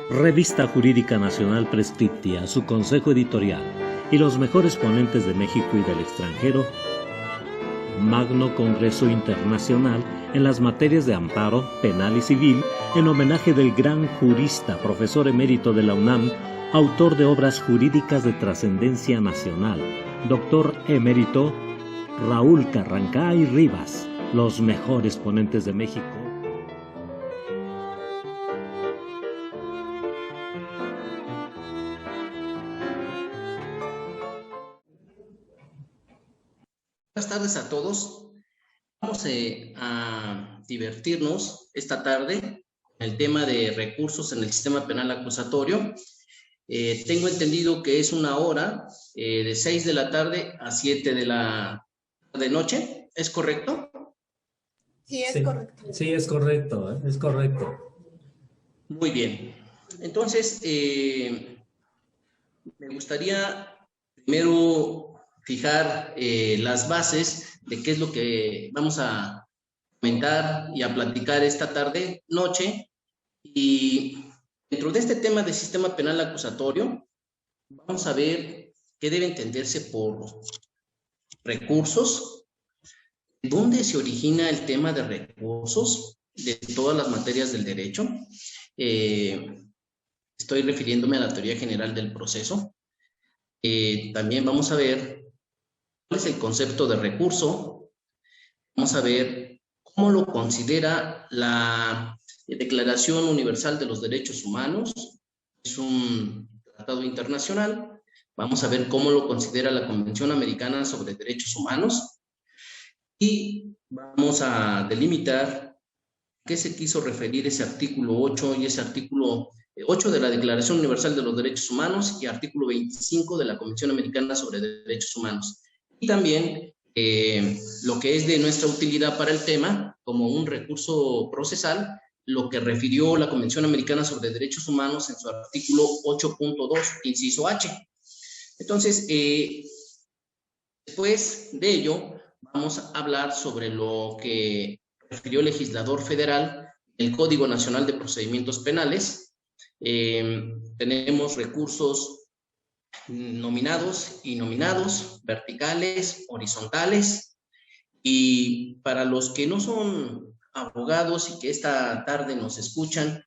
Revista Jurídica Nacional Prescriptia, su consejo editorial y los mejores ponentes de México y del extranjero. Magno Congreso Internacional en las materias de amparo, penal y civil, en homenaje del gran jurista, profesor emérito de la UNAM, autor de obras jurídicas de trascendencia nacional, doctor emérito Raúl Carrancay Rivas, los mejores ponentes de México. Buenas tardes a todos. Vamos a divertirnos esta tarde con el tema de recursos en el sistema penal acusatorio. Tengo entendido que es una hora de 6 de la tarde a 7 de la noche. ¿Es correcto? Sí, es correcto. Sí, es correcto, es correcto. Muy bien. Entonces, me gustaría primero fijar las bases de qué es lo que vamos a comentar y a platicar esta tarde, noche. Y dentro de este tema del sistema penal acusatorio, vamos a ver qué debe entenderse por recursos, dónde se origina el tema de recursos de todas las materias del derecho. Estoy refiriéndome a la teoría general del proceso. También vamos a ver cuál es el concepto de recurso. Vamos a ver cómo lo considera la Declaración Universal de los Derechos Humanos. Es un tratado internacional. Vamos a ver cómo lo considera la Convención Americana sobre Derechos Humanos. Y vamos a delimitar qué se quiso referir ese artículo 8 y ese artículo 8 de la Declaración Universal de los Derechos Humanos y artículo 25 de la Convención Americana sobre Derechos Humanos. Y también lo que es de nuestra utilidad para el tema, como un recurso procesal, lo que refirió la Convención Americana sobre Derechos Humanos en su artículo 8.2, inciso H. Entonces, después de ello, vamos a hablar sobre lo que refirió el legislador federal, el Código Nacional de Procedimientos Penales. Tenemos recursos nominados y nominados, verticales, horizontales, y para los que no son abogados y que esta tarde nos escuchan,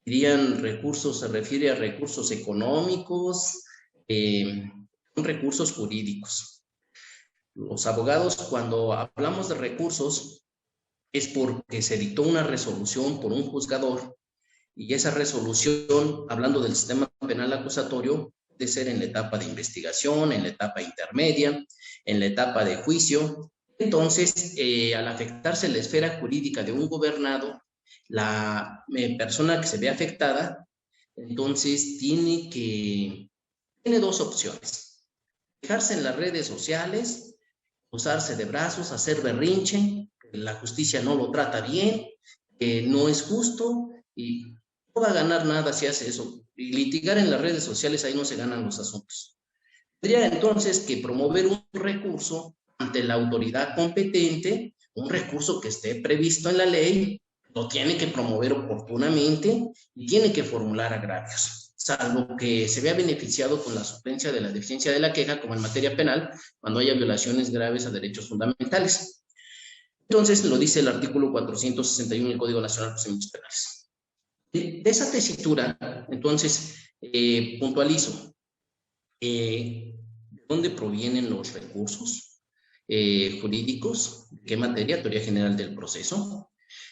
dirían recursos, se refiere a recursos económicos, son recursos jurídicos. Los abogados, cuando hablamos de recursos, es porque se dictó una resolución por un juzgador, y esa resolución, hablando del sistema penal acusatorio, de ser en la etapa de investigación, en la etapa intermedia, en la etapa de juicio. Entonces, al afectarse la esfera jurídica de un gobernado, la persona que se ve afectada, entonces tiene dos opciones: fijarse en las redes sociales, usarse de brazos, hacer berrinche, que la justicia no lo trata bien, que no es justo, y no va a ganar nada si hace eso. Y litigar en las redes sociales, ahí no se ganan los asuntos. Tendría entonces que promover un recurso ante la autoridad competente, un recurso que esté previsto en la ley, lo tiene que promover oportunamente y tiene que formular agravios, salvo que se vea beneficiado con la suplencia de la deficiencia de la queja, como en materia penal, cuando haya violaciones graves a derechos fundamentales. Entonces, lo dice el artículo 461 del Código Nacional de Procedimientos Penales. De esa tesitura, entonces, puntualizo, ¿de dónde provienen los recursos jurídicos? ¿De qué materia? Teoría general del proceso,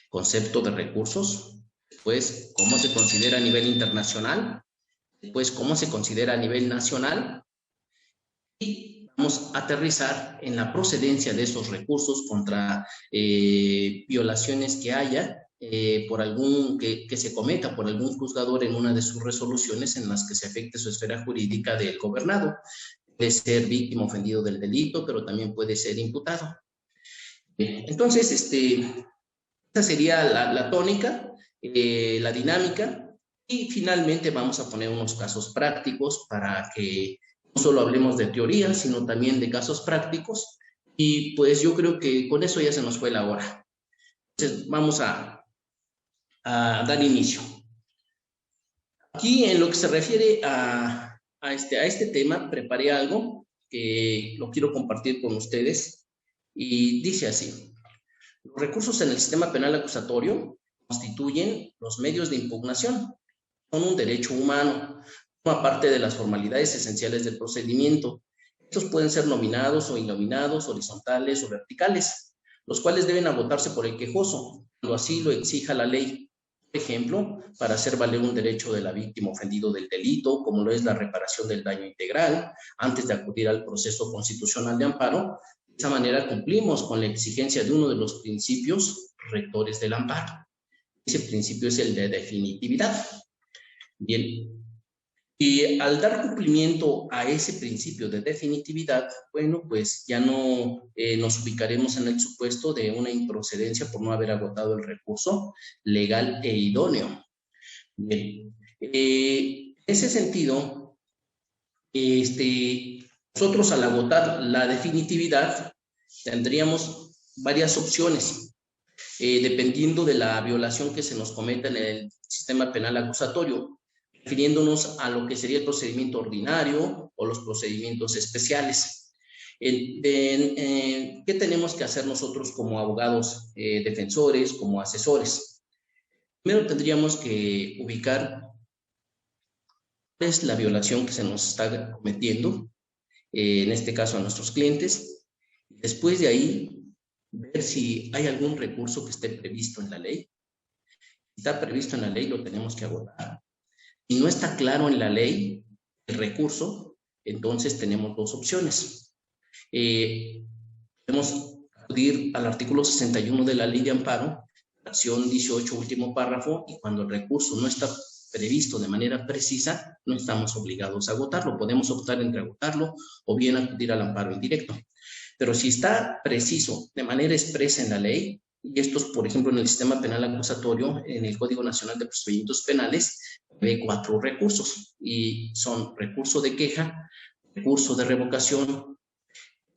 concepto de recursos, después, cómo se considera a nivel internacional, después, cómo se considera a nivel nacional, y vamos a aterrizar en la procedencia de esos recursos contra violaciones que haya, por que se cometa por algún juzgador en una de sus resoluciones en las que se afecte su esfera jurídica del gobernado. Puede ser víctima ofendido del delito, pero también puede ser imputado. Entonces, esta sería la tónica, la dinámica, y finalmente vamos a poner unos casos prácticos para que no solo hablemos de teoría, sino también de casos prácticos, y pues yo creo que con eso ya se nos fue la hora. Entonces, vamos a dar inicio. Aquí, en lo que se refiere a este tema, preparé algo que lo quiero compartir con ustedes y dice así: los recursos en el sistema penal acusatorio constituyen los medios de impugnación, son un derecho humano, forma parte de las formalidades esenciales del procedimiento. Estos pueden ser nominados o innominados, horizontales o verticales, los cuales deben agotarse por el quejoso, cuando así lo exija la ley. Por ejemplo, para hacer valer un derecho de la víctima ofendido del delito, como lo es la reparación del daño integral, antes de acudir al proceso constitucional de amparo. De esa manera cumplimos con la exigencia de uno de los principios rectores del amparo. Ese principio es el de definitividad. Bien, y al dar cumplimiento a ese principio de definitividad, bueno, pues ya no nos ubicaremos en el supuesto de una improcedencia por no haber agotado el recurso legal e idóneo. Bien, en ese sentido, nosotros al agotar la definitividad tendríamos varias opciones, dependiendo de la violación que se nos cometa en el sistema penal acusatorio, refiriéndonos a lo que sería el procedimiento ordinario o los procedimientos especiales. ¿Qué tenemos que hacer nosotros como abogados defensores, como asesores? Primero tendríamos que ubicar cuál es la violación que se nos está cometiendo, en este caso a nuestros clientes. Después de ahí, ver si hay algún recurso que esté previsto en la ley. Si está previsto en la ley, lo tenemos que agotar. Si no está claro en la ley el recurso, entonces tenemos dos opciones. Podemos acudir al artículo 61 de la Ley de Amparo, acción 18, último párrafo, y cuando el recurso no está previsto de manera precisa, no estamos obligados a agotarlo. Podemos optar entre agotarlo o bien acudir al amparo indirecto. Pero si está preciso de manera expresa en la ley, y esto es, por ejemplo, en el sistema penal acusatorio, en el Código Nacional de Procedimientos Penales, ve 4 recursos, y son recurso de queja, recurso de revocación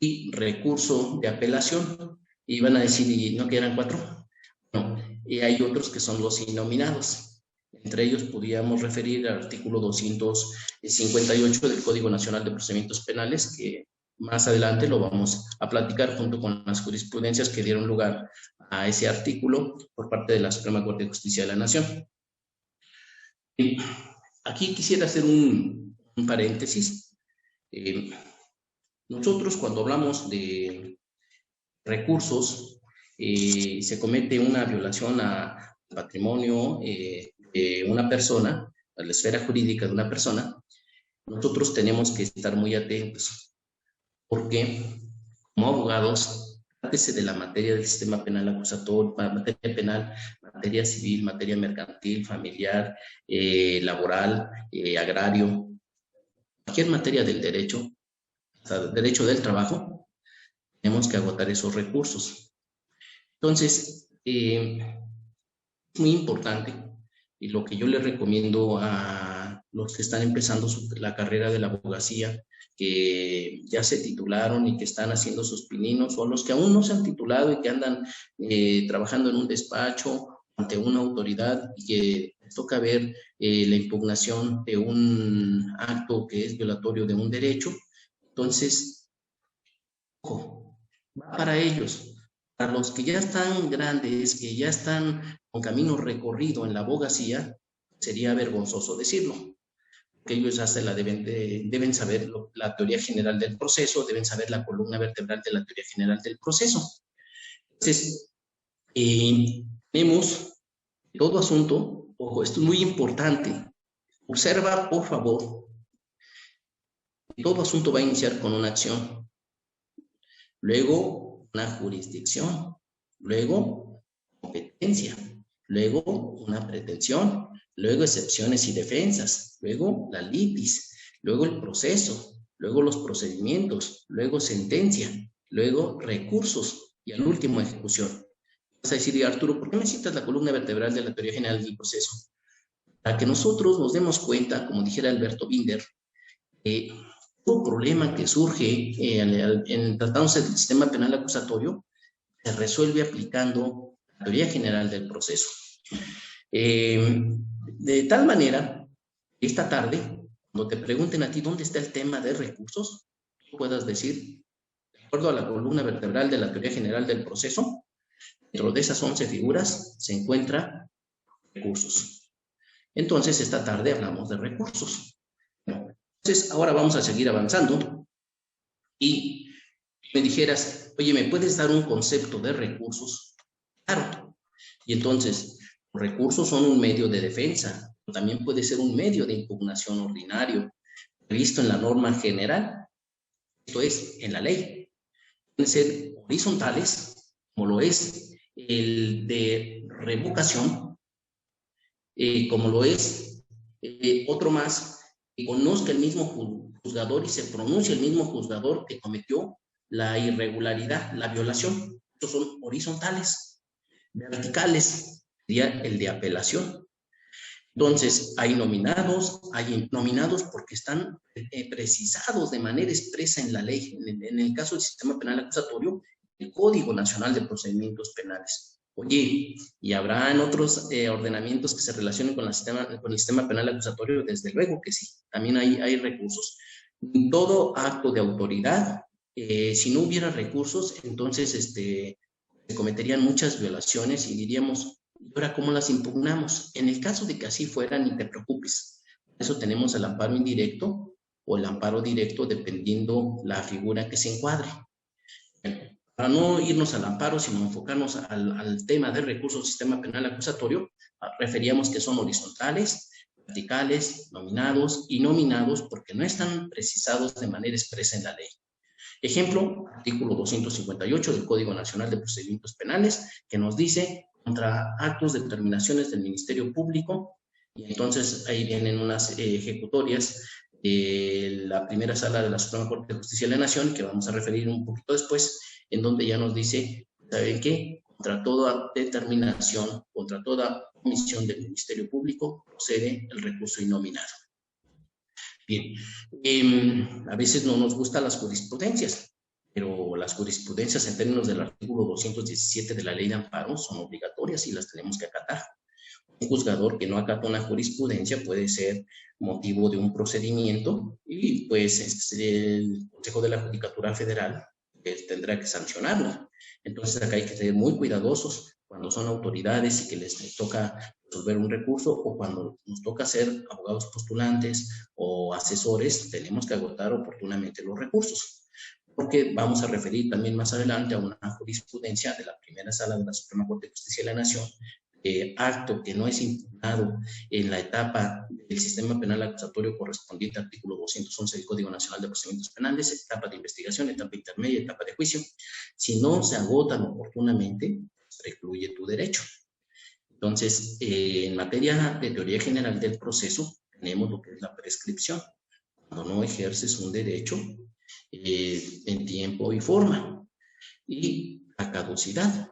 y recurso de apelación. Y van a decir, ¿y no quedan 4? No, y hay otros que son los innominados. Entre ellos podríamos referir al artículo 258 del Código Nacional de Procedimientos Penales, que más adelante lo vamos a platicar junto con las jurisprudencias que dieron lugar a ese artículo por parte de la Suprema Corte de Justicia de la Nación. Y aquí quisiera hacer un paréntesis. Nosotros, cuando hablamos de recursos, se comete una violación al patrimonio de una persona, a la esfera jurídica de una persona, nosotros tenemos que estar muy atentos, porque como abogados, trátese de la materia del sistema penal acusatorio, materia penal, materia civil, materia mercantil, familiar, laboral, agrario, cualquier materia del derecho, hasta el derecho del trabajo, tenemos que agotar esos recursos. Entonces, es muy importante, y lo que yo les recomiendo a los que están empezando la carrera de la abogacía, que ya se titularon y que están haciendo sus pininos, o los que aún no se han titulado y que andan trabajando en un despacho ante una autoridad y que les toca ver la impugnación de un acto que es violatorio de un derecho. Entonces, ojo, va para ellos. Para los que ya están grandes, que ya están con camino recorrido en la abogacía, sería vergonzoso decirlo, que ellos ya se la deben saber la teoría general del proceso, deben saber la columna vertebral de la teoría general del proceso. Entonces, tenemos todo asunto, ojo, esto es muy importante, observa por favor, todo asunto va a iniciar con una acción, luego una jurisdicción, luego competencia, luego una pretensión, luego excepciones y defensas, luego la litis, luego el proceso, luego los procedimientos, luego sentencia, luego recursos y al último ejecución. Vas a decir, Arturo, ¿por qué me citas la columna vertebral de la teoría general del proceso? Para que nosotros nos demos cuenta, como dijera Alberto Binder, todo problema que surge en tratándose del sistema penal acusatorio se resuelve aplicando la teoría general del proceso. De tal manera esta tarde, cuando te pregunten a ti dónde está el tema de recursos, tú puedas decir, de acuerdo a la columna vertebral de la teoría general del proceso, dentro de esas 11 figuras se encuentra recursos. Entonces, esta tarde hablamos de recursos. Entonces, ahora vamos a seguir avanzando y me dijeras, oye, ¿me puedes dar un concepto de recursos? Claro. Y entonces, los recursos son un medio de defensa, pero también puede ser un medio de impugnación ordinario, previsto en la norma general, esto es, en la ley. Pueden ser horizontales, como lo es el de revocación, como lo es otro más, que conozca el mismo juzgador y se pronuncie el mismo juzgador que cometió la irregularidad, la violación. Estos son horizontales. Verticales sería el de apelación. Entonces, hay nominados porque están precisados de manera expresa en la ley. En el caso del sistema penal acusatorio, el Código Nacional de Procedimientos Penales. Oye, ¿y habrán otros ordenamientos que se relacionen con el sistema penal acusatorio? Desde luego que sí, también hay recursos. Todo acto de autoridad, si no hubiera recursos, entonces se cometerían muchas violaciones y diríamos, ¿y ahora cómo las impugnamos? En el caso de que así fuera, ni te preocupes. Por eso tenemos el amparo indirecto o el amparo directo, dependiendo la figura que se encuadre. Para no irnos al amparo, sino enfocarnos al tema de recursos del sistema penal acusatorio, referíamos que son horizontales, verticales, nominados y nominados porque no están precisados de manera expresa en la ley. Ejemplo, artículo 258 del Código Nacional de Procedimientos Penales, que nos dice contra actos de determinaciones del Ministerio Público, y entonces ahí vienen unas ejecutorias de la primera sala de la Suprema Corte de Justicia de la Nación, que vamos a referir un poquito después, en donde ya nos dice, ¿saben qué? Contra toda determinación, contra toda omisión del Ministerio Público, procede el recurso innominado. Bien, a veces no nos gustan las jurisprudencias, pero las jurisprudencias en términos del artículo 217 de la Ley de Amparo son obligatorias y las tenemos que acatar. Un juzgador que no acata una jurisprudencia puede ser motivo de un procedimiento y pues el Consejo de la Judicatura Federal tendrá que sancionarlo. Entonces acá hay que ser muy cuidadosos cuando son autoridades y que les toca resolver un recurso, o cuando nos toca ser abogados postulantes o asesores, tenemos que agotar oportunamente los recursos, porque vamos a referir también más adelante a una jurisprudencia de la primera sala de la Suprema Corte de Justicia de la Nación, acto que no es impugnado en la etapa del sistema penal acusatorio correspondiente al artículo 211 del Código Nacional de Procedimientos Penales, etapa de investigación, etapa intermedia, etapa de juicio, si no se agotan oportunamente, precluye tu derecho. Entonces, en materia de teoría general del proceso, tenemos lo que es la prescripción, cuando no ejerces un derecho en tiempo y forma. Y la caducidad.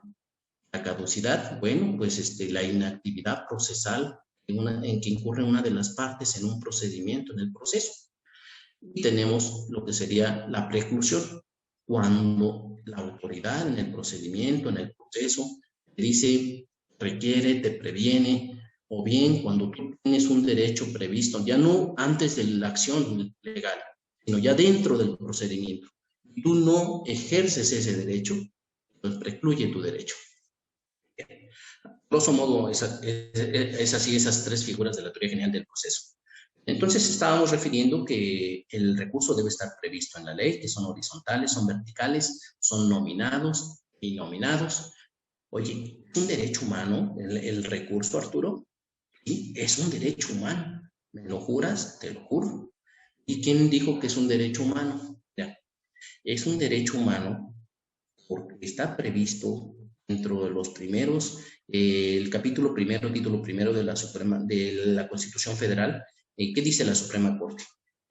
La caducidad, bueno, pues la inactividad procesal en que incurre una de las partes en un procedimiento, en el proceso. Y tenemos lo que sería la preclusión, cuando la autoridad en el procedimiento, en el proceso, te dice, requiere, te previene, o bien cuando tú tienes un derecho previsto, ya no antes de la acción legal, sino ya dentro del procedimiento, y tú no ejerces ese derecho, pues precluye tu derecho. Grosso modo, es así esas tres figuras de la teoría general del proceso. Entonces estábamos refiriendo que el recurso debe estar previsto en la ley, que son horizontales, son verticales, son nominados y nominados. Oye, ¿es un derecho humano el recurso, Arturo? Sí, es un derecho humano. ¿Me lo juras? Te lo juro. ¿Y quién dijo que es un derecho humano? Ya. Es un derecho humano porque está previsto dentro de los primeros, el capítulo primero, título primero de la Constitución Federal. ¿Qué dice la Suprema Corte?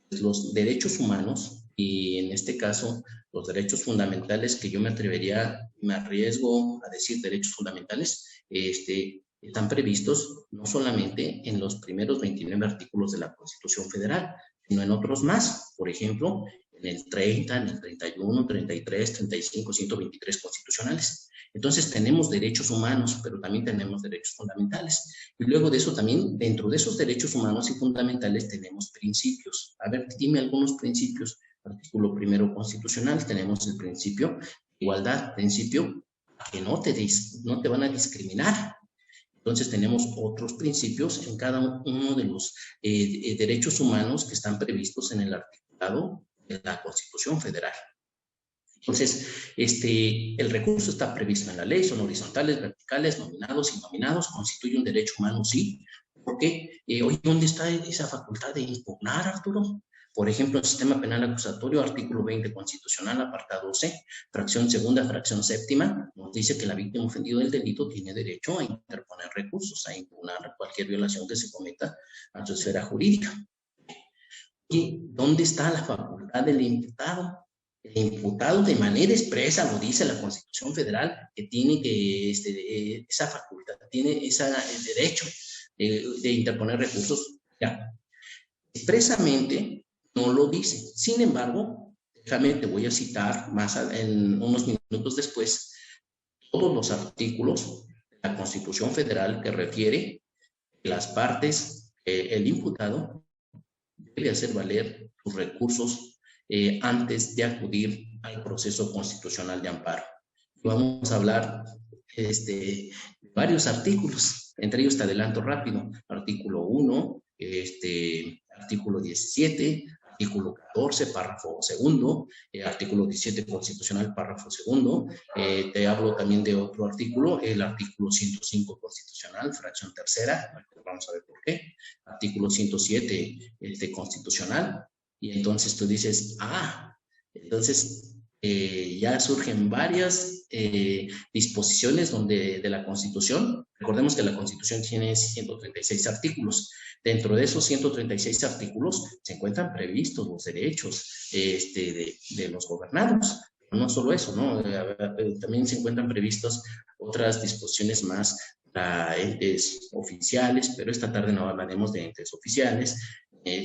Los derechos humanos, y en este caso los derechos fundamentales, que yo me arriesgo a decir derechos fundamentales, están previstos no solamente en los primeros 29 artículos de la Constitución Federal, sino en otros más. Por ejemplo, en el 30, en el 31, 33, 35, 123 constitucionales. Entonces tenemos derechos humanos, pero también tenemos derechos fundamentales. Y luego de eso también, dentro de esos derechos humanos y fundamentales, tenemos principios. A ver, dime algunos principios. Artículo primero constitucional, tenemos el principio de igualdad, principio que no te van a discriminar. Entonces tenemos otros principios en cada uno de los derechos humanos que están previstos en el articulado de la Constitución Federal. Entonces, el recurso está previsto en la ley, son horizontales, verticales, nominados, innominados, constituye un derecho humano, sí. Porque, oye, ¿dónde está esa facultad de impugnar, Arturo? Por ejemplo, el sistema penal acusatorio, artículo 20 constitucional, apartado C, fracción segunda, fracción séptima, nos dice que la víctima ofendida del delito tiene derecho a interponer recursos, a impugnar cualquier violación que se cometa a su esfera jurídica. ¿Y dónde está la facultad del imputado? El imputado de manera expresa, lo dice la Constitución Federal, que tiene que, esa facultad, tiene ese derecho de interponer recursos. Ya. Expresamente no lo dice. Sin embargo, déjame, te voy a citar más en unos minutos después todos los artículos de la Constitución Federal que refiere que las partes, el imputado debe hacer valer sus recursos antes de acudir al proceso constitucional de amparo. Vamos a hablar de varios artículos, entre ellos te adelanto rápido, artículo 1, artículo 17, artículo 14, párrafo segundo, artículo 17 constitucional, párrafo segundo, te hablo también de otro artículo, el artículo 105 constitucional, fracción tercera, vamos a ver por qué, artículo 107 constitucional, y entonces tú dices, entonces ya surgen varias disposiciones de la Constitución. Recordemos que la Constitución tiene 136 artículos. Dentro de esos 136 artículos se encuentran previstos los derechos de los gobernados. Pero no solo eso, ¿no? También se encuentran previstas otras disposiciones más para entes oficiales, pero esta tarde no hablaremos de entes oficiales.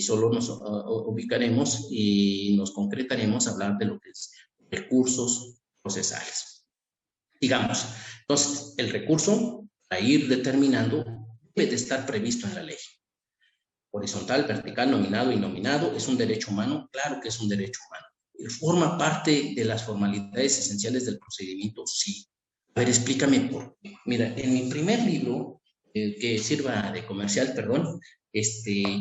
Solo nos ubicaremos y nos concretaremos a hablar de lo que es recursos procesales. Digamos, entonces, el recurso a ir determinando debe de estar previsto en la ley. Horizontal, vertical, nominado, innominado, ¿es un derecho humano? Claro que es un derecho humano. ¿Forma parte de las formalidades esenciales del procedimiento? Sí. A ver, explícame por qué. Mira, en mi primer libro, que sirva de comercial, perdón,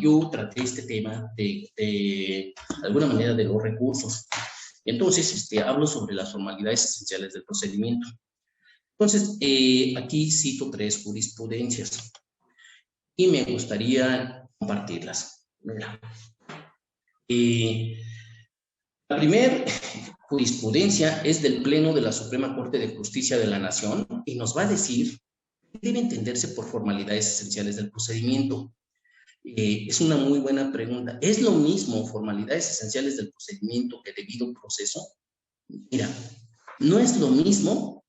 yo traté este tema de alguna manera de los recursos. Entonces, hablo sobre las formalidades esenciales del procedimiento. Entonces, aquí cito 3 jurisprudencias y me gustaría compartirlas. Mira, la primera jurisprudencia es del Pleno de la Suprema Corte de Justicia de la Nación y nos va a decir qué debe entenderse por formalidades esenciales del procedimiento. Es una muy buena pregunta. ¿Es lo mismo formalidades esenciales del procedimiento que debido proceso? Mira, no es lo mismo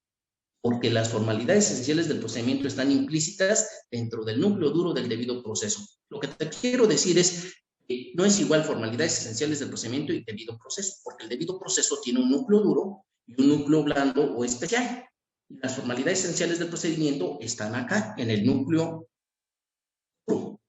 porque las formalidades esenciales del procedimiento están implícitas dentro del núcleo duro del debido proceso. Lo que te quiero decir es que no es igual formalidades esenciales del procedimiento y debido proceso, porque el debido proceso tiene un núcleo duro y un núcleo blando o especial. Las formalidades esenciales del procedimiento están acá, en el núcleo duro.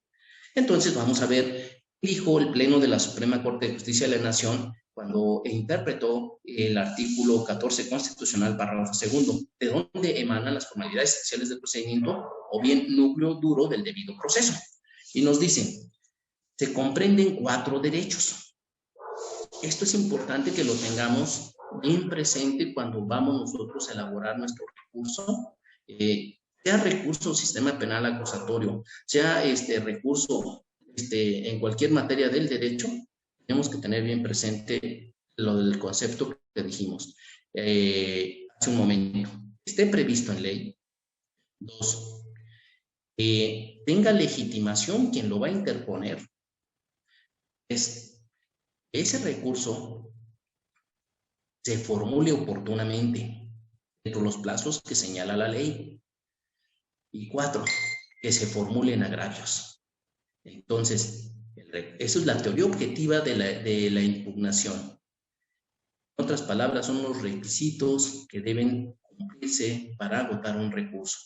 Entonces vamos a ver qué dijo el Pleno de la Suprema Corte de Justicia de la Nación cuando interpretó el artículo 14 constitucional, párrafo segundo, de dónde emanan las formalidades esenciales del procedimiento o bien núcleo duro del debido proceso. Y nos dicen, se comprenden 4 derechos. Esto es importante que lo tengamos bien presente cuando vamos nosotros a elaborar nuestro recurso, sea recurso sistema penal acusatorio, sea recurso en cualquier materia del derecho, tenemos que tener bien presente lo del concepto que dijimos hace un momento. Esté previsto en ley. 2, tenga legitimación quien lo va a interponer. Ese recurso se formule oportunamente dentro de los plazos que señala la ley. Y 4, que se formulen agravios. Entonces, eso es la teoría objetiva de la impugnación. En otras palabras, son los requisitos que deben cumplirse para agotar un recurso.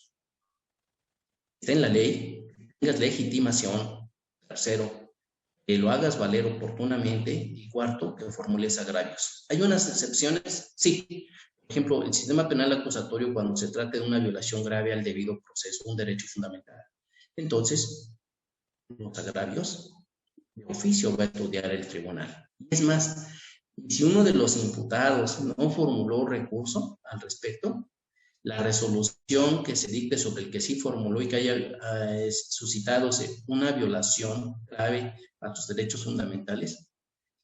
Está en la ley, que tengas legitimación. Tercero, que lo hagas valer oportunamente. Y cuarto, que formules agravios. ¿Hay unas excepciones? Sí. Por ejemplo, el sistema penal acusatorio, cuando se trata de una violación grave al debido proceso, un derecho fundamental. Entonces, los agravios de oficio va a estudiar el tribunal. Es más, si uno de los imputados no formuló recurso al respecto, la resolución que se dicte sobre el que sí formuló y que haya suscitado una violación grave a tus derechos fundamentales,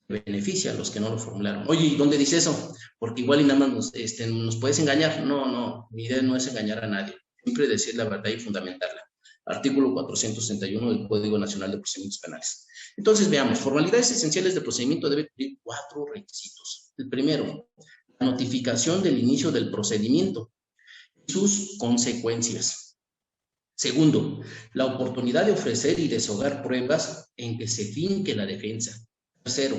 beneficia a los que no lo formularon. Oye, ¿y dónde dice eso? Porque igual y nada más nos puedes engañar. No, mi idea no es engañar a nadie. Siempre decir la verdad y fundamentarla. Artículo 461 del Código Nacional de Procedimientos Penales. Entonces, veamos, formalidades esenciales de procedimiento debe cumplir 4 requisitos. El primero, la notificación del inicio del procedimiento y sus consecuencias. Segundo, la oportunidad de ofrecer y desahogar pruebas en que se finque la defensa. Tercero,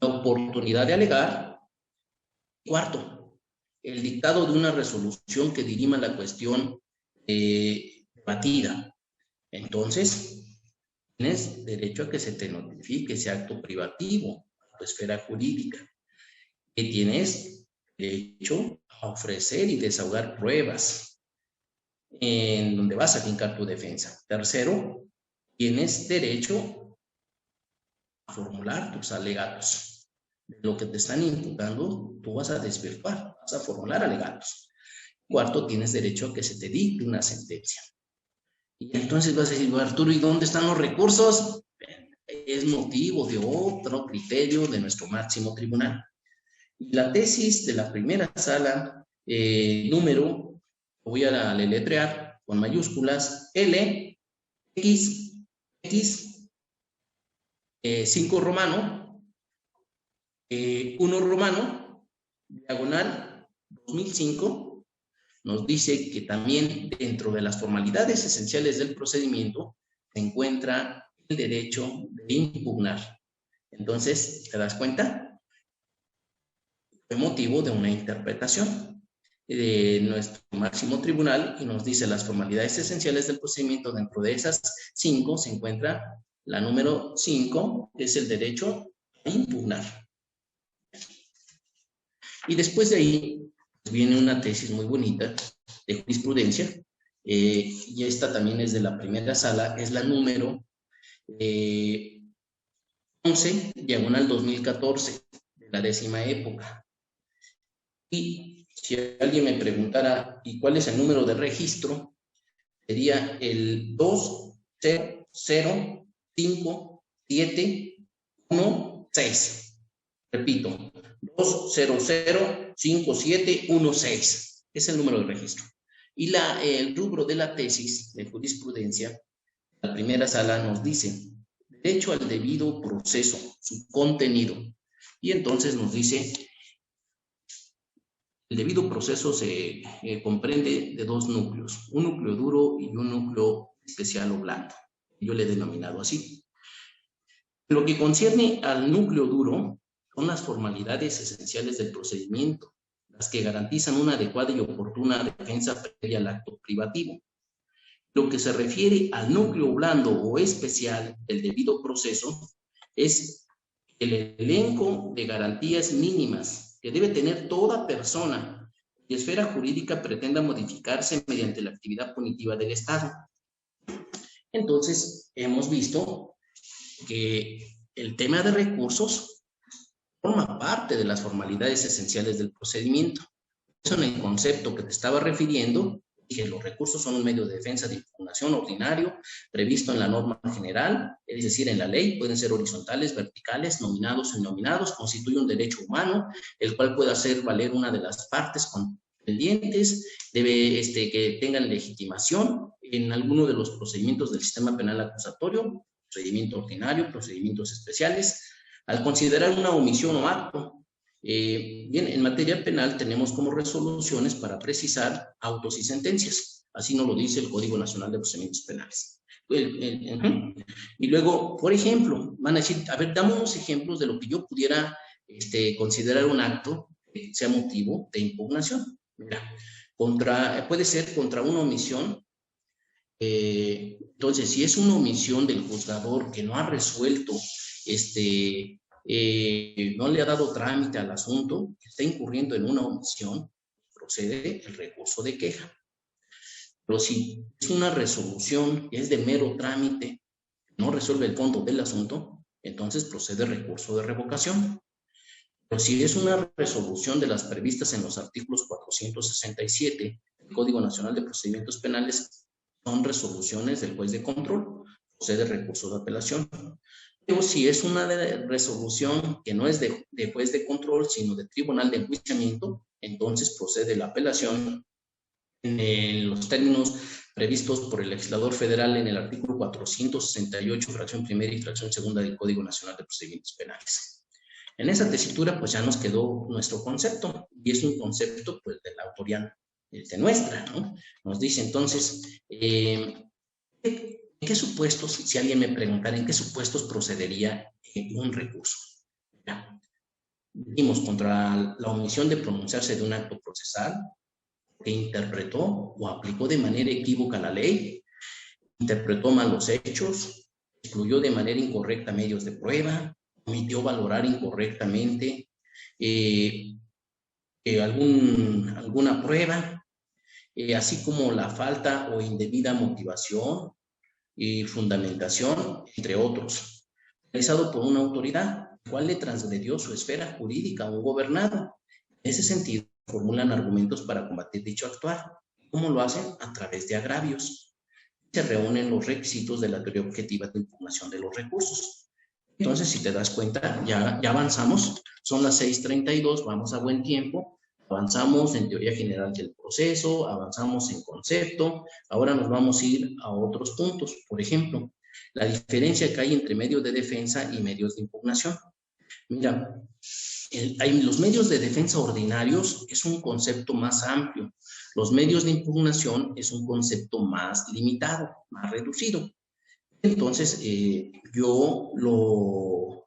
la oportunidad de alegar. Cuarto, el dictado de una resolución que dirima la cuestión debatida. Entonces, tienes derecho a que se te notifique ese acto privativo a tu esfera jurídica. Que tienes derecho a ofrecer y desahogar pruebas en donde vas a fincar tu defensa. Tercero, tienes derecho a formular tus alegatos. De lo que te están imputando, tú vas a desvirtuar, vas a formular alegatos. Cuarto, tienes derecho a que se te dicte una sentencia. Y entonces vas a decir, Arturo, ¿y dónde están los recursos? Es motivo de otro criterio de nuestro máximo tribunal. Y la tesis de la primera sala, número, voy a deletrear con mayúsculas, L, X, 5 romano, 1 romano, diagonal 2005, nos dice que también dentro de las formalidades esenciales del procedimiento se encuentra el derecho de impugnar. Entonces, ¿te das cuenta? Fue motivo de una interpretación de nuestro máximo tribunal y nos dice las formalidades esenciales del procedimiento. Dentro de esas 5 se encuentra la número 5, que es el derecho a impugnar. Y después de ahí viene una tesis muy bonita de jurisprudencia, y esta también es de la primera sala, es la número 11, diagonal 2014, de la 10ª época. Y si alguien me preguntara, ¿y cuál es el número de registro? Sería el 2005716. Repito, 2005716 es el número de registro. Y el rubro de la tesis de jurisprudencia, la primera sala nos dice derecho al debido proceso, su contenido. Y entonces nos dice el debido proceso se comprende de 2 núcleos, un núcleo duro y un núcleo especial o blando. Yo le he denominado así. Lo que concierne al núcleo duro son las formalidades esenciales del procedimiento, las que garantizan una adecuada y oportuna defensa previa al acto privativo. Lo que se refiere al núcleo blando o especial del debido proceso es el elenco de garantías mínimas que debe tener toda persona y esfera jurídica pretenda modificarse mediante la actividad punitiva del Estado. Entonces, hemos visto que el tema de recursos forma parte de las formalidades esenciales del procedimiento. Eso en el concepto que te estaba refiriendo, que los recursos son un medio de defensa de impugnación ordinario previsto en la norma general, es decir, en la ley, pueden ser horizontales, verticales, nominados o innominados, constituye un derecho humano, el cual puede hacer valer una de las partes contendientes, debe que tengan legitimación en alguno de los procedimientos del sistema penal acusatorio, procedimiento ordinario, procedimientos especiales. Al considerar una omisión o acto, bien, en materia penal tenemos como resoluciones para precisar autos y sentencias. Así nos lo dice el Código Nacional de Procedimientos Penales. Y luego, por ejemplo, van a decir, a ver, dame unos ejemplos de lo que yo pudiera considerar un acto sea motivo de impugnación. Mira, puede ser contra una omisión. Entonces, si es una omisión del juzgador que no ha resuelto, no le ha dado trámite al asunto, está incurriendo en una omisión, procede el recurso de queja. Pero si es una resolución que es de mero trámite, no resuelve el fondo del asunto, entonces procede el recurso de revocación. Pero si es una resolución de las previstas en los artículos 467 del Código Nacional de Procedimientos Penales, son resoluciones del juez de control, procede el recurso de apelación. Pero si es una resolución que no es de juez de control, sino de tribunal de enjuiciamiento, entonces procede la apelación en los términos previstos por el legislador federal en el artículo 468, fracción primera y fracción segunda del Código Nacional de Procedimientos Penales. En esa tesitura, pues ya nos quedó nuestro concepto, y es un concepto, pues, de la autoría de nuestra, ¿no? Nos dice entonces, ¿en qué supuestos, si alguien me preguntara, en qué supuestos procedería un recurso? Ya. Dijimos contra la omisión de pronunciarse de un acto procesal, que interpretó o aplicó de manera equívoca la ley, interpretó mal los hechos, excluyó de manera incorrecta medios de prueba, omitió valorar incorrectamente alguna prueba, así como la falta o indebida motivación y fundamentación, entre otros, realizado por una autoridad, cual le transgredió su esfera jurídica a un gobernado. En ese sentido, formulan argumentos para combatir dicho actuar. ¿Cómo lo hacen? A través de agravios. Se reúnen los requisitos de la teoría objetiva de impugnación de los recursos. Entonces, si te das cuenta, ya avanzamos. Son las 6:32, vamos a buen tiempo. Avanzamos en teoría general del proceso, avanzamos en concepto. Ahora nos vamos a ir a otros puntos. Por ejemplo, la diferencia que hay entre medios de defensa y medios de impugnación. Mira, los medios de defensa ordinarios es un concepto más amplio. Los medios de impugnación es un concepto más limitado, más reducido. Entonces, yo lo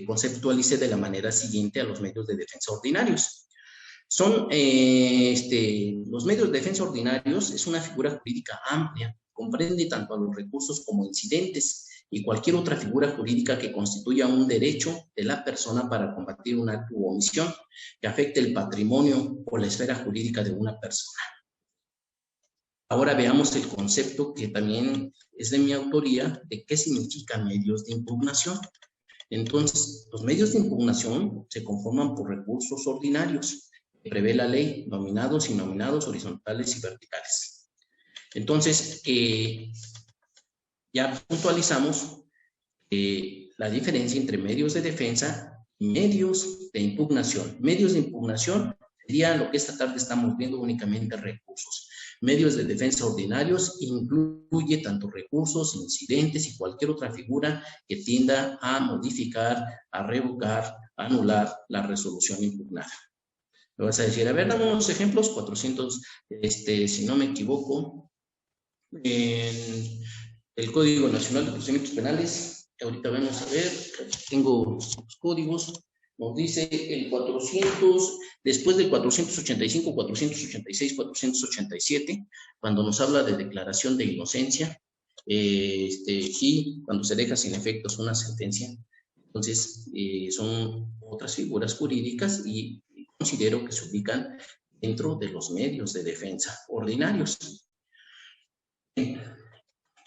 conceptualicé de la manera siguiente a los medios de defensa ordinarios. Los medios de defensa ordinarios es una figura jurídica amplia, comprende tanto a los recursos como incidentes y cualquier otra figura jurídica que constituya un derecho de la persona para combatir un acto u omisión que afecte el patrimonio o la esfera jurídica de una persona. Ahora veamos el concepto que también es de mi autoría de qué significan medios de impugnación. Entonces, los medios de impugnación se conforman por recursos ordinarios que prevé la ley, nominados y nominados, horizontales y verticales. Entonces, ya puntualizamos la diferencia entre medios de defensa y medios de impugnación. Medios de impugnación sería lo que esta tarde estamos viendo, únicamente recursos. Medios de defensa ordinarios incluye tanto recursos, incidentes y cualquier otra figura que tienda a modificar, a revocar, a anular la resolución impugnada. Me vas a decir, a ver, dame unos ejemplos, 400, si no me equivoco, en el Código Nacional de Procedimientos Penales, ahorita vamos a ver, tengo los códigos, nos dice el 400, después del 485, 486, 487, cuando nos habla de declaración de inocencia, y cuando se deja sin efectos una sentencia. Entonces, son otras figuras jurídicas y considero que se ubican dentro de los medios de defensa ordinarios.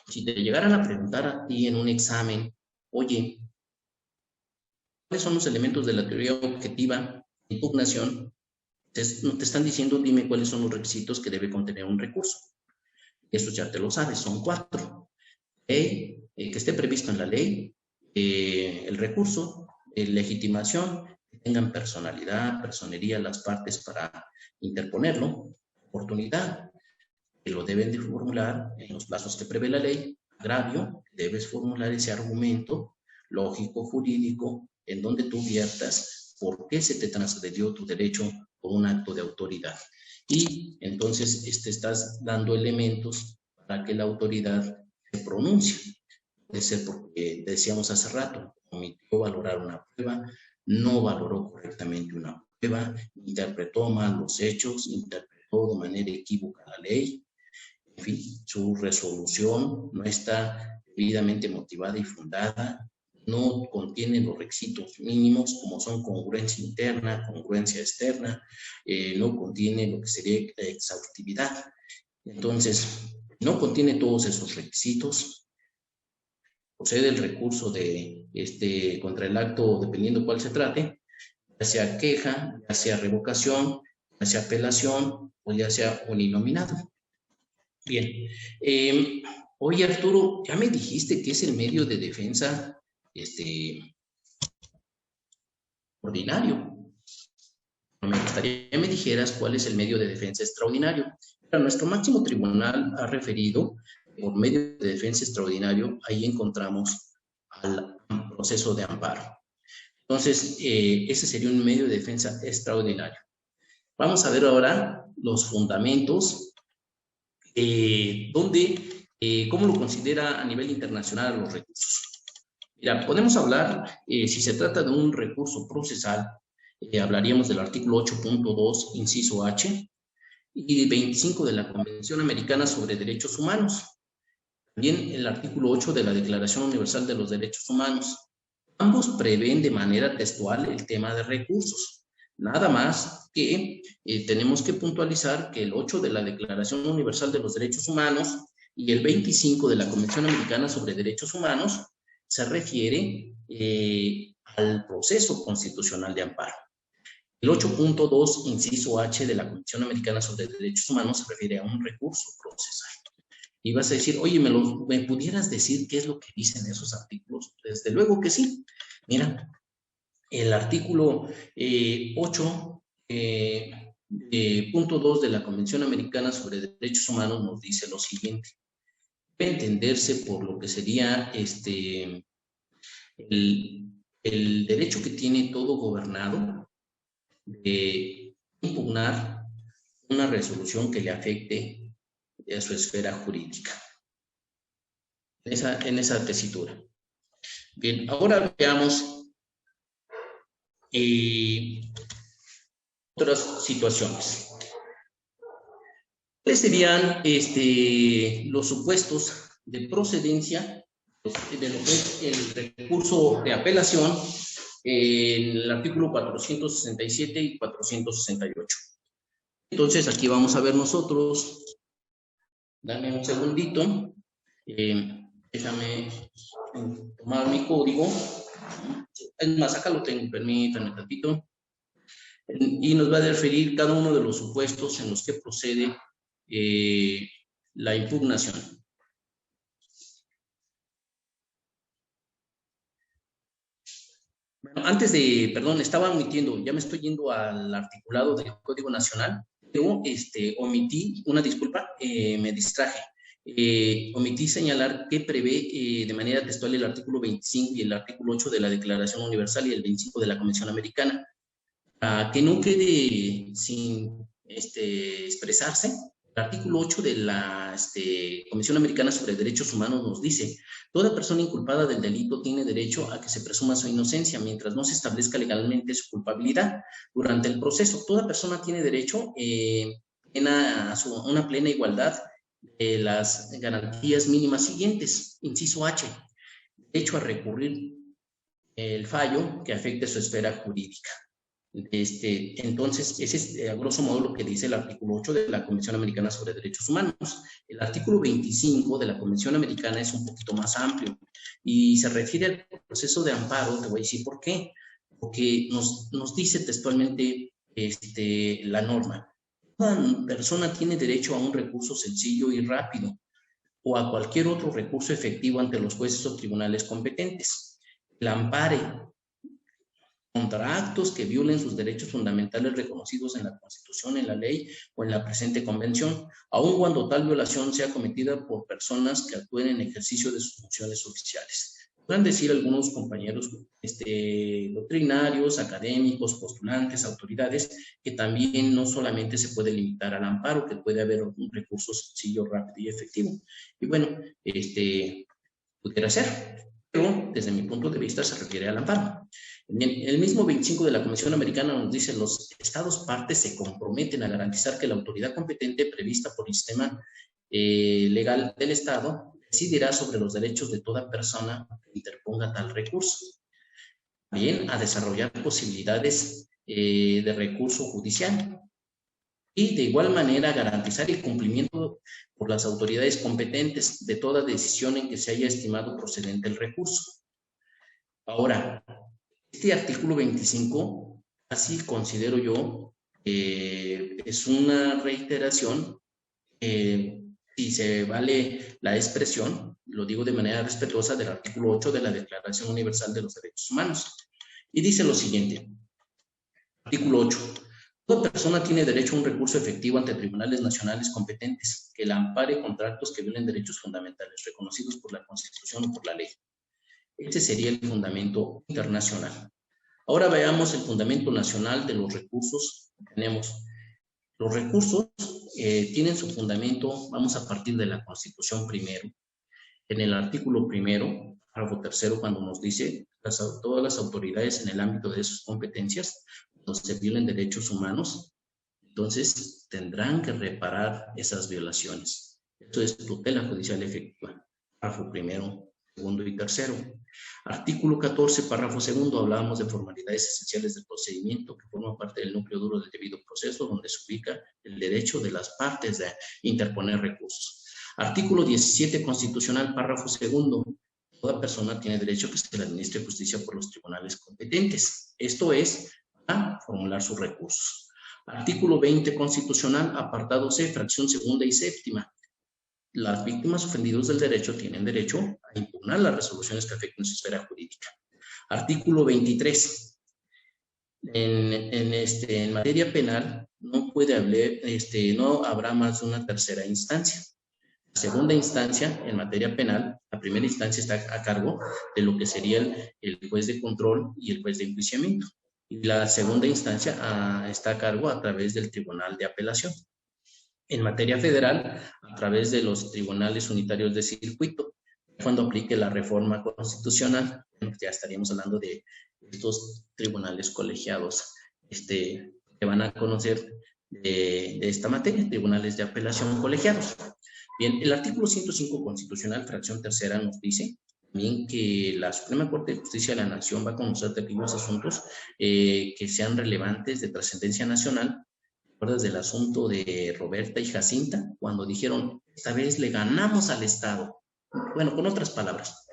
Si te llegaran a preguntar a ti en un examen, oye, ¿cuáles son los elementos de la teoría objetiva de impugnación? Te están diciendo, dime cuáles son los requisitos que debe contener un recurso. Eso ya te lo sabes, son 4. Que esté previsto en la ley, el recurso, legitimación, que tengan personalidad, personería las partes para interponerlo, oportunidad, que lo deben de formular en los plazos que prevé la ley, agravio, debes formular ese argumento lógico, jurídico, en donde tú viertas por qué se te transgredió tu derecho por un acto de autoridad. Y entonces estás dando elementos para que la autoridad se pronuncie. Puede ser porque, decíamos hace rato, omitió valorar una prueba, no valoró correctamente una prueba, interpretó mal los hechos, interpretó de manera equívoca la ley, en fin, su resolución no está debidamente motivada y fundada, no contiene los requisitos mínimos como son congruencia interna, congruencia externa, no contiene lo que sería exhaustividad. Entonces, no contiene todos esos requisitos. Procede el recurso contra el acto dependiendo cuál se trate, ya sea queja, ya sea revocación, ya sea apelación o ya sea uninominado. Bien. Oye, Arturo, ya me dijiste que es el medio de defensa ordinario. Me gustaría que me dijeras cuál es el medio de defensa extraordinario. Pero nuestro máximo tribunal ha referido por medio de defensa extraordinario, ahí encontramos al proceso de amparo. Entonces, ese sería un medio de defensa extraordinario. Vamos a ver ahora los fundamentos, cómo lo considera a nivel internacional los recursos. Mira, podemos hablar, si se trata de un recurso procesal, hablaríamos del artículo 8.2, inciso H, y 25 de la Convención Americana sobre Derechos Humanos. También el artículo 8 de la Declaración Universal de los Derechos Humanos. Ambos prevén de manera textual el tema de recursos. Nada más que tenemos que puntualizar que el 8 de la Declaración Universal de los Derechos Humanos y el 25 de la Convención Americana sobre Derechos Humanos se refiere al proceso constitucional de amparo. El 8.2, inciso H de la Convención Americana sobre Derechos Humanos se refiere a un recurso procesal. Y vas a decir, oye, ¿me pudieras decir qué es lo que dicen esos artículos? Desde luego que sí. Mira, el artículo 8.2 de la Convención Americana sobre Derechos Humanos nos dice lo siguiente. Debe entenderse por lo que sería el derecho que tiene todo gobernado de impugnar una resolución que le afecte a su esfera jurídica. En esa tesitura. Bien, ahora veamos otras situaciones. ¿Cuáles serían los supuestos de procedencia de lo que es el recurso de apelación en el artículo 467 y 468? Entonces, aquí vamos a ver nosotros. Dame un segundito. Déjame tomar mi código. Es más, acá lo tengo, permítanme tantito. Y nos va a referir cada uno de los supuestos en los que procede la impugnación. Bueno, estaba omitiendo, ya me estoy yendo al articulado del Código Nacional, pero omití, una disculpa, me distraje. Omití señalar que prevé de manera textual el artículo 25 y el artículo 8 de la Declaración Universal y el 25 de la Convención Americana. Que no quede sin expresarse, el artículo 8 de la Convención Americana sobre Derechos Humanos nos dice: toda persona inculpada del delito tiene derecho a que se presuma su inocencia mientras no se establezca legalmente su culpabilidad. Durante el proceso, toda persona tiene derecho a una plena igualdad de las garantías mínimas siguientes. Inciso H, derecho a recurrir el fallo que afecte su esfera jurídica. Entonces, ese es a grosso modo lo que dice el artículo 8 de la Convención Americana sobre Derechos Humanos. El artículo 25 de la Convención Americana es un poquito más amplio y se refiere al proceso de amparo. Te voy a decir por qué. Porque nos dice textualmente la norma. Toda persona tiene derecho a un recurso sencillo y rápido o a cualquier otro recurso efectivo ante los jueces o tribunales competentes. El ampare contra actos que violen sus derechos fundamentales reconocidos en la Constitución, en la ley o en la presente convención, aun cuando tal violación sea cometida por personas que actúen en ejercicio de sus funciones oficiales. Podrán decir algunos compañeros doctrinarios, académicos, postulantes, autoridades, que también no solamente se puede limitar al amparo, que puede haber un recurso sencillo, rápido y efectivo. Y bueno, pudiera ser, pero desde mi punto de vista se refiere al amparo. El mismo 25 de la Convención Americana nos dice: los estados partes se comprometen a garantizar que la autoridad competente prevista por el sistema legal del estado decidirá sobre los derechos de toda persona que interponga tal recurso. También a desarrollar posibilidades de recurso judicial. Y de igual manera garantizar el cumplimiento por las autoridades competentes de toda decisión en que se haya estimado procedente el recurso. Ahora, este artículo 25, así considero yo, es una reiteración, si se vale la expresión, lo digo de manera respetuosa, del artículo 8 de la Declaración Universal de los Derechos Humanos. Y dice lo siguiente, artículo 8. Toda persona tiene derecho a un recurso efectivo ante tribunales nacionales competentes que la ampare contra actos que violen derechos fundamentales reconocidos por la Constitución o por la ley. Este sería el fundamento internacional. Ahora veamos el fundamento nacional de los recursos que tenemos. Los recursos tienen su fundamento, vamos a partir de la Constitución primero. En el artículo primero, párrafo tercero, cuando nos dice todas las autoridades en el ámbito de sus competencias, cuando se violen derechos humanos, entonces tendrán que reparar esas violaciones. Esto es tutela judicial efectiva. Párrafo primero, segundo y tercero. Artículo 14, párrafo segundo, hablábamos de formalidades esenciales del procedimiento que forman parte del núcleo duro del debido proceso, donde se ubica el derecho de las partes de interponer recursos. Artículo 17 constitucional, párrafo segundo, toda persona tiene derecho a que se le administre justicia por los tribunales competentes. Esto es, a formular sus recursos. Artículo 20 constitucional, apartado C, fracción segunda y séptima. Las víctimas ofendidas del derecho tienen derecho a impugnar las resoluciones que afecten su esfera jurídica. Artículo 23. En materia penal no puede haber, no habrá más de una tercera instancia. La segunda instancia en materia penal, la primera instancia está a cargo de lo que sería el juez de control y el juez de enjuiciamiento. Y la segunda instancia está a cargo a través del Tribunal de Apelación. En materia federal, a través de los tribunales unitarios de circuito. Cuando aplique la reforma constitucional, ya estaríamos hablando de estos tribunales colegiados que van a conocer de esta materia, tribunales de apelación colegiados. Bien, el artículo 105 constitucional, fracción tercera, nos dice también que la Suprema Corte de Justicia de la Nación va a conocer de aquellos asuntos que sean relevantes de trascendencia nacional. ¿Te acuerdas del asunto de Roberta y Jacinta? Cuando dijeron, esta vez le ganamos al Estado. Bueno, con otras palabras,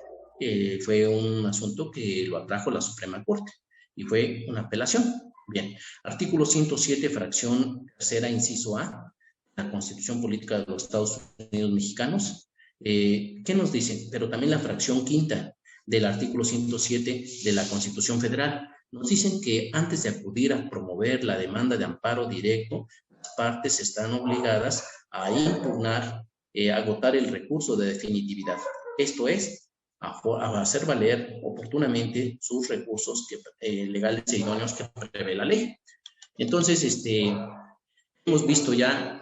fue un asunto que lo atrajo la Suprema Corte y fue una apelación. Bien, artículo 107, fracción tercera, inciso A, la Constitución Política de los Estados Unidos Mexicanos. ¿Qué nos dicen? Pero también la fracción quinta del artículo 107 de la Constitución Federal. Nos dicen que antes de acudir a promover la demanda de amparo directo, las partes están obligadas a impugnar, agotar el recurso de definitividad. Esto es, a hacer valer oportunamente sus recursos legales e idóneos que prevé la ley. Entonces, hemos visto ya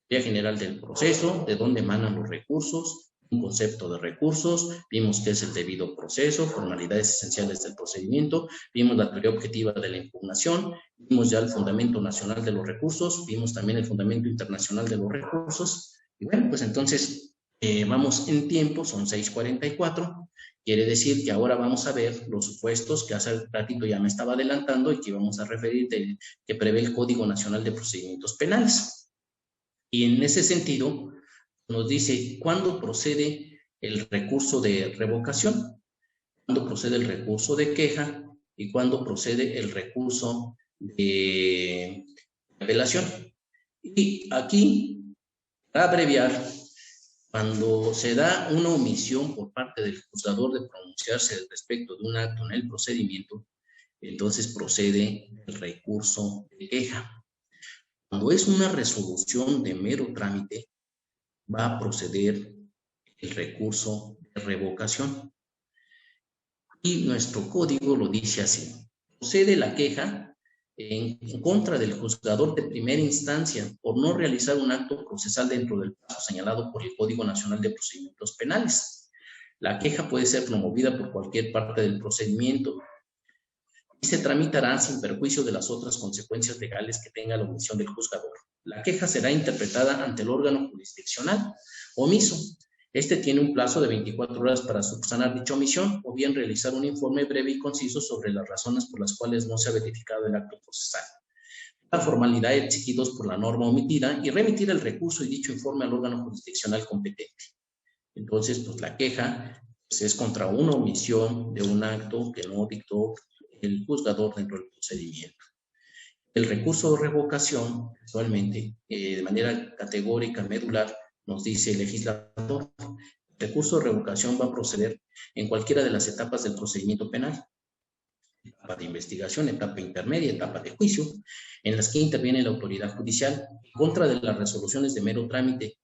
idea general del proceso, de dónde emanan los recursos, un concepto de recursos, vimos qué es el debido proceso, formalidades esenciales del procedimiento, vimos la teoría objetiva de la impugnación, vimos ya el fundamento nacional de los recursos, vimos también el fundamento internacional de los recursos, y bueno, pues entonces vamos en tiempo, son 6:44, quiere decir que ahora vamos a ver los supuestos que hace ratito ya me estaba adelantando y que vamos a referir que prevé el Código Nacional de Procedimientos Penales. Y en ese sentido, nos dice cuándo procede el recurso de revocación, cuándo procede el recurso de queja y cuándo procede el recurso de apelación. Y aquí, para abreviar, cuando se da una omisión por parte del juzgador de pronunciarse respecto de un acto en el procedimiento, entonces procede el recurso de queja. Cuando es una resolución de mero trámite, va a proceder el recurso de revocación. Y nuestro código lo dice así. Procede la queja en contra del juzgador de primera instancia por no realizar un acto procesal dentro del plazo señalado por el Código Nacional de Procedimientos Penales. La queja puede ser promovida por cualquier parte del procedimiento. y se tramitará sin perjuicio de las otras consecuencias legales que tenga la omisión del juzgador. La queja será interpretada ante el órgano jurisdiccional omiso. Este tiene un plazo de 24 horas para subsanar dicha omisión o bien realizar un informe breve y conciso sobre las razones por las cuales no se ha verificado el acto procesal, la formalidad exigidos por la norma omitida y remitir el recurso y dicho informe al órgano jurisdiccional competente. Entonces, pues la queja pues, es contra una omisión de un acto que no dictó el juzgador dentro del procedimiento. El recurso de revocación, actualmente, de manera categórica, medular, nos dice el legislador, el recurso de revocación va a proceder en cualquiera de las etapas del procedimiento penal. Etapa de investigación, etapa intermedia, etapa de juicio, en las que interviene la autoridad judicial en contra de las resoluciones de mero trámite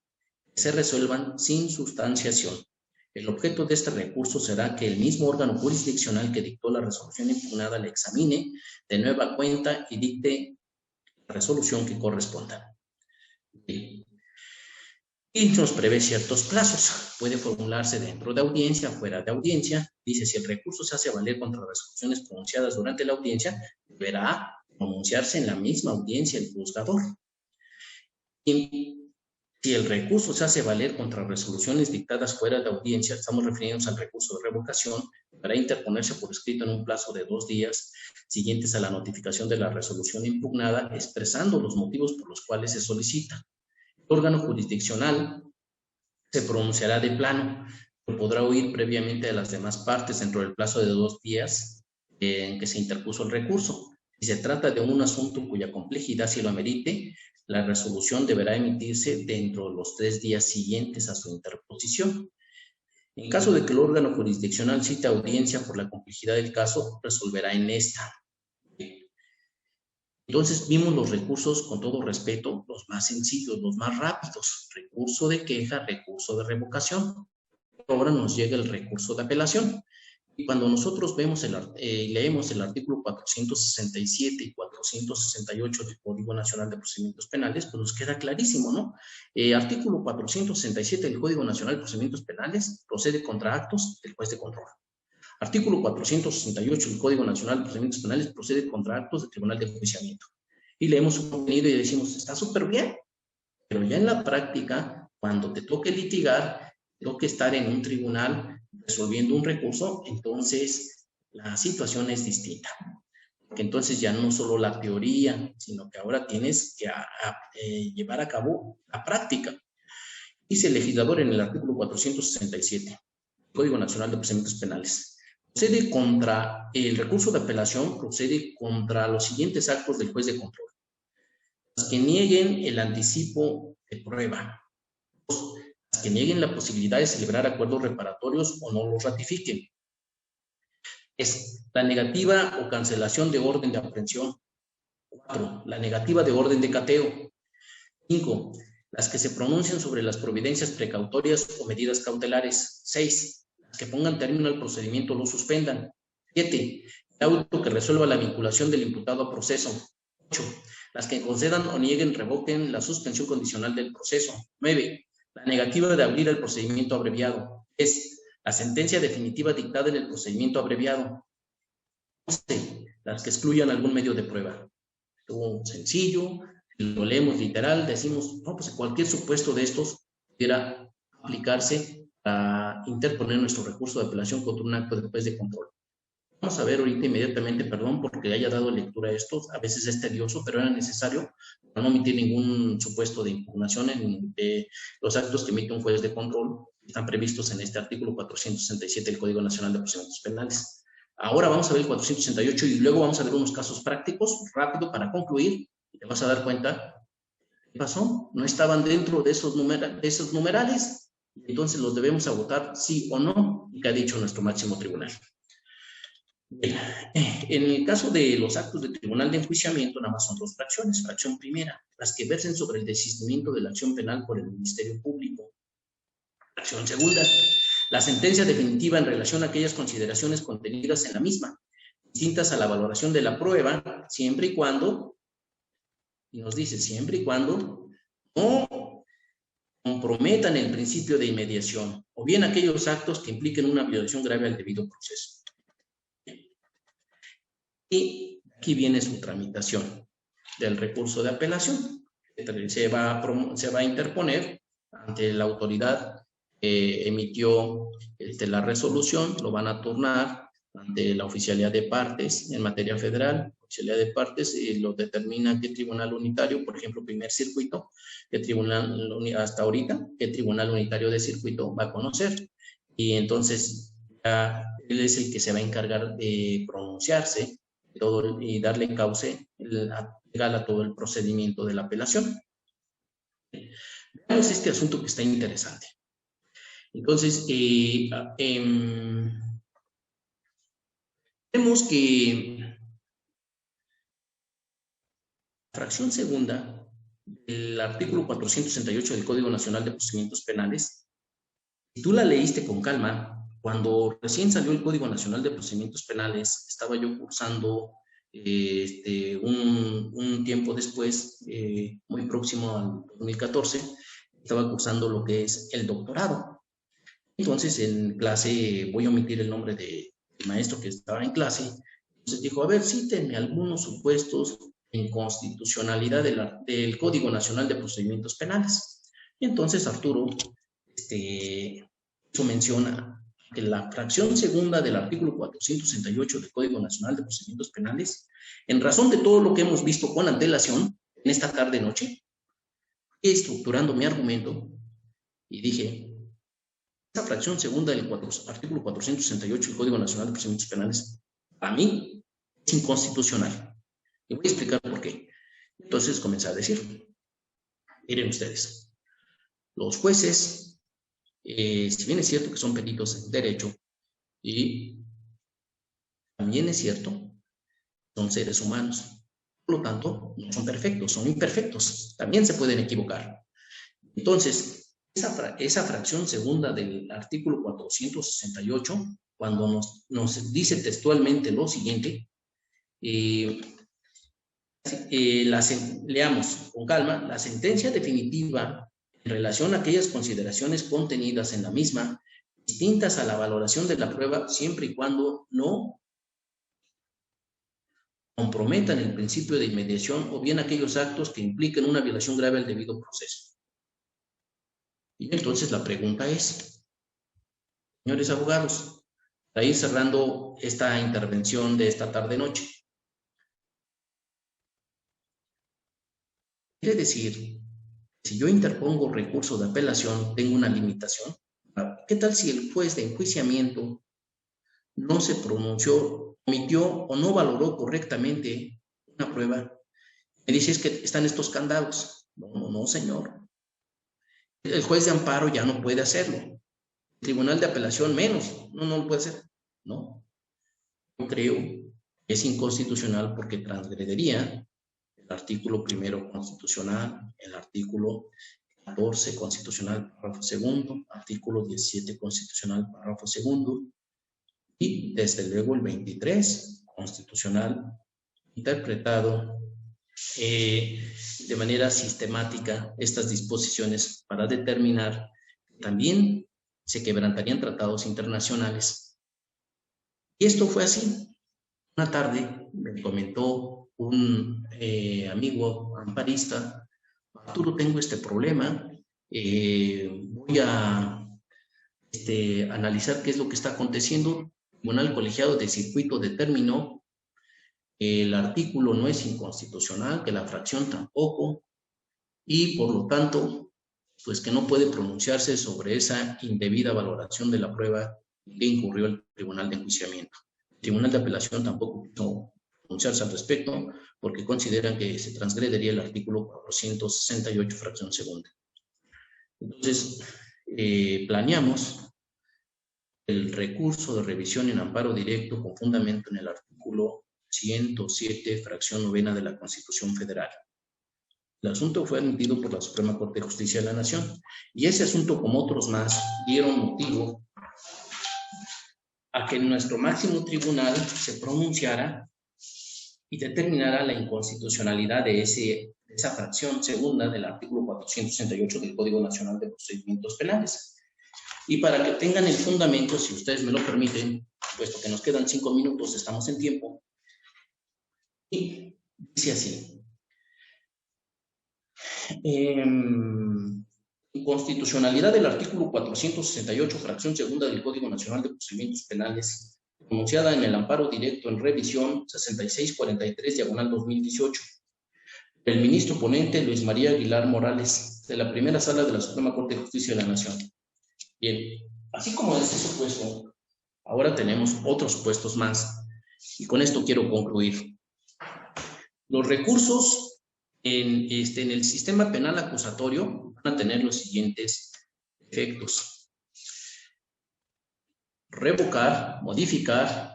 que se resuelvan sin sustanciación. El objeto de este recurso será que el mismo órgano jurisdiccional que dictó la resolución impugnada la examine de nueva cuenta y dicte la resolución que corresponda. Y nos prevé ciertos plazos. Puede formularse dentro de audiencia, fuera de audiencia. Dice, si el recurso se hace valer contra resoluciones pronunciadas durante la audiencia, deberá pronunciarse en la misma audiencia el juzgador. Y si el recurso se hace valer contra resoluciones dictadas fuera de audiencia, estamos refiriéndonos al recurso de revocación, deberá interponerse por escrito en un plazo de 2 días siguientes a la notificación de la resolución impugnada, expresando los motivos por los cuales se solicita. El órgano jurisdiccional se pronunciará de plano, pero podrá oír previamente a las demás partes dentro del plazo de 2 días en que se interpuso el recurso. Si se trata de un asunto cuya complejidad sí lo amerite, la resolución deberá emitirse dentro de los 3 días siguientes a su interposición. En caso de que el órgano jurisdiccional cite audiencia por la complejidad del caso, resolverá en esta. Entonces vimos los recursos, con todo respeto, los más sencillos, los más rápidos. Recurso de queja, recurso de revocación. Ahora nos llega el recurso de apelación. Y cuando nosotros vemos leemos el artículo 467 y 468 del Código Nacional de Procedimientos Penales, pues nos queda clarísimo, ¿no? Artículo 467 del Código Nacional de Procedimientos Penales procede contra actos del juez de control. Artículo 468 del Código Nacional de Procedimientos Penales procede contra actos del Tribunal de Enjuiciamiento. Y leemos su contenido y decimos, está súper bien, pero ya en la práctica, cuando te toque litigar, tengo que estar en un tribunal resolviendo un recurso, entonces la situación es distinta. Porque entonces ya no solo la teoría, sino que ahora tienes que llevar a cabo la práctica. Dice el legislador en el artículo 467 del Código Nacional de Procedimientos Penales. Procede contra el recurso de apelación, procede contra los siguientes actos del juez de control. Las que nieguen el anticipo de prueba. Las que nieguen la posibilidad de celebrar acuerdos reparatorios o no los ratifiquen. Es la negativa o cancelación de orden de aprehensión. 4. La negativa de orden de cateo. 5. Las que se pronuncian sobre las providencias precautorias o medidas cautelares. 6. Las que pongan término al procedimiento o lo suspendan. 7. El auto que resuelva la vinculación del imputado a proceso. 8. Las que concedan o nieguen, revoquen la suspensión condicional del proceso. 9. La negativa de abrir el procedimiento abreviado. 10. La sentencia definitiva dictada en el procedimiento abreviado. 11. Las que excluyan algún medio de prueba. Estuvo sencillo, lo leemos literal, decimos, no, pues cualquier supuesto de estos pudiera aplicarse a interponer nuestro recurso de apelación contra un acto de juez de control. Vamos a ver ahorita inmediatamente, perdón porque haya dado lectura a estos, a veces es tedioso, pero era necesario para no omitir ningún supuesto de impugnación en los actos que emite un juez de control, que están previstos en este artículo 467 del Código Nacional de Procedimientos Penales. Ahora vamos a ver el 468 y luego vamos a ver unos casos prácticos, rápido, para concluir, y te vas a dar cuenta, ¿qué pasó? No estaban dentro de esos numerales, entonces los debemos agotar sí o no, y que ha dicho nuestro máximo tribunal. Bien. En el caso de los actos de tribunal de enjuiciamiento, nada más son 2 fracciones. Fracción primera, las que versen sobre el desistimiento de la acción penal por el Ministerio Público. Fracción segunda, la sentencia definitiva en relación a aquellas consideraciones contenidas en la misma, distintas a la valoración de la prueba, siempre y cuando, y nos dice siempre y cuando, no comprometan el principio de inmediación, o bien aquellos actos que impliquen una violación grave al debido proceso. Y aquí viene su tramitación del recurso de apelación. Se va a interponer ante la autoridad que emitió la resolución, lo van a turnar ante la oficialidad de partes en materia federal. La oficialidad de partes lo determina qué tribunal unitario, por ejemplo, primer circuito, qué tribunal hasta ahorita, qué tribunal unitario de circuito va a conocer. Y entonces ya él es el que se va a encargar de pronunciarse todo, y darle cauce legal a todo el procedimiento de la apelación. Veamos este asunto que está interesante. Entonces, vemos que la fracción segunda del artículo 468 del Código Nacional de Procedimientos Penales, si tú la leíste con calma, cuando recién salió el Código Nacional de Procedimientos Penales, estaba yo cursando un tiempo después, muy próximo al 2014, estaba cursando lo que es el doctorado. Entonces, en clase, voy a omitir el nombre del maestro que estaba en clase, entonces dijo, a ver, cítenme algunos supuestos en constitucionalidad del Código Nacional de Procedimientos Penales. Y entonces Arturo eso menciona que la fracción segunda del artículo 468 del Código Nacional de Procedimientos Penales, en razón de todo lo que hemos visto con antelación en esta tarde-noche, estructurando mi argumento, y dije, esa fracción segunda del artículo 468 del Código Nacional de Procedimientos Penales, para mí, es inconstitucional. Y voy a explicar por qué. Entonces comencé a decir, miren ustedes, los jueces, si bien es cierto que son peritos en derecho, y también es cierto, son seres humanos. Por lo tanto, no son perfectos, son imperfectos. También se pueden equivocar. Entonces, esa fracción segunda del artículo 468, cuando nos dice textualmente lo siguiente, leamos con calma, la sentencia definitiva en relación a aquellas consideraciones contenidas en la misma, distintas a la valoración de la prueba, siempre y cuando no comprometan el principio de inmediación o bien aquellos actos que impliquen una violación grave al debido proceso. Y entonces la pregunta es, señores abogados, para ir cerrando esta intervención de esta tarde-noche, quiere decir, si yo interpongo recurso de apelación, tengo una limitación. ¿Qué tal si el juez de enjuiciamiento no se pronunció, omitió o no valoró correctamente una prueba? Me dice, es que están estos candados. No, señor. El juez de amparo ya no puede hacerlo. El tribunal de apelación menos. No lo puede hacer. No. Yo creo que es inconstitucional porque transgrediría el artículo primero constitucional, el artículo 14 constitucional, párrafo segundo, artículo 17 constitucional, párrafo segundo, y desde luego el 23 constitucional, interpretado de manera sistemática estas disposiciones para determinar que también se quebrantarían tratados internacionales. Y esto fue así. Una tarde me comentó un amigo amparista, Arturo, tengo este problema, voy a analizar qué es lo que está aconteciendo. El Tribunal Colegiado de Circuito determinó que el artículo no es inconstitucional, que la fracción tampoco, y por lo tanto, pues que no puede pronunciarse sobre esa indebida valoración de la prueba que incurrió el Tribunal de Enjuiciamiento. El Tribunal de Apelación tampoco pudo pronunciarse al respecto porque consideran que se transgrediría el artículo 468, fracción segunda. Entonces, planeamos el recurso de revisión en amparo directo con fundamento en el artículo 107, fracción novena de la Constitución Federal. El asunto fue admitido por la Suprema Corte de Justicia de la Nación y ese asunto, como otros más, dieron motivo a que nuestro máximo tribunal se pronunciara y determinara la inconstitucionalidad de esa fracción segunda del artículo 468 del Código Nacional de Procedimientos Penales. Y para que tengan el fundamento, si ustedes me lo permiten, puesto que nos quedan 5 minutos, estamos en tiempo, Y dice así. Inconstitucionalidad del artículo 468, fracción segunda del Código Nacional de Procedimientos Penales, pronunciada en el amparo directo en revisión 6643/2018. El ministro ponente Luis María Aguilar Morales, de la primera sala de la Suprema Corte de Justicia de la Nación. Bien, así como de este supuesto, ahora tenemos otros supuestos más. Y con esto quiero concluir. Los recursos en el sistema penal acusatorio van a tener los siguientes efectos: revocar, modificar,